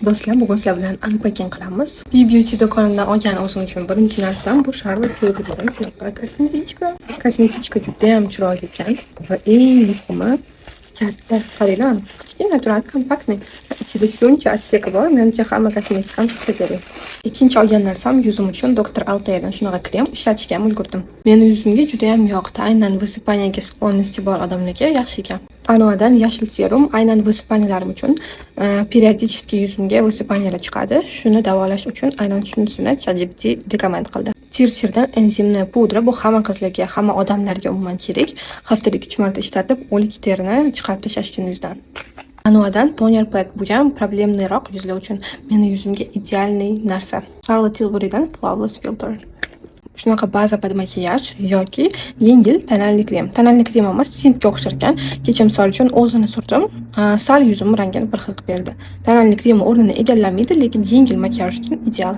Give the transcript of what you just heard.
Do'stlar, bugun sizlar bilan unpacking qilamiz. B-Beauty do'konidan olgan o'zim uchun birinchi narsam bu Charlotte Tilburydan kelgan kosmetichka. Kosmetichka juda ham chiroyli ekan va eng muhimi katta. Qaranglar, kichkina turadi, kompaktniy. Ichida shuncha otseki bor. Menimcha hamma kosmetikani chiqsa kerak. Ikkinchi olgan narsam yuzim uchun Dr. Altaire'dan shunaqa krem ishlatishga ham ulgurdim. Meni yuzimga juda ham yoqdi. Aynan высыпаниеga sklonности bor odamlarga yaxshi ekan. Anovadan yashil serum aynan высыпанияларым uchun periodически yuzimga высыпаниялар chiqadi. Shuni davolash uchun aynan shunisini ChatGPT rekomend qildi. Tirtirdan enzimli pudra, bu hamma qizlarga, hamma odamlarga umuman kerak. Haftada 3 marta ishlatib, o'lik terini chiqarib tashlash uchun yuzdan. Anovadan toner pad, bu ham problemliroq yuzlar uchun. Meni yuzimga idealniy narsa. Charlotte Tilburydan Flawless Filter. Shunaqa baza pod makiyaj yoki yengil tonalli krem. Tonalli krem emas, tintga o'xshar ekan. Kecha misol uchun o'zini surtdim. Sal yuzim rangini bir xil qilib berdi. Tonalli krem o'rnini egallamaydi, lekin yengil makiyaj uchun ideal.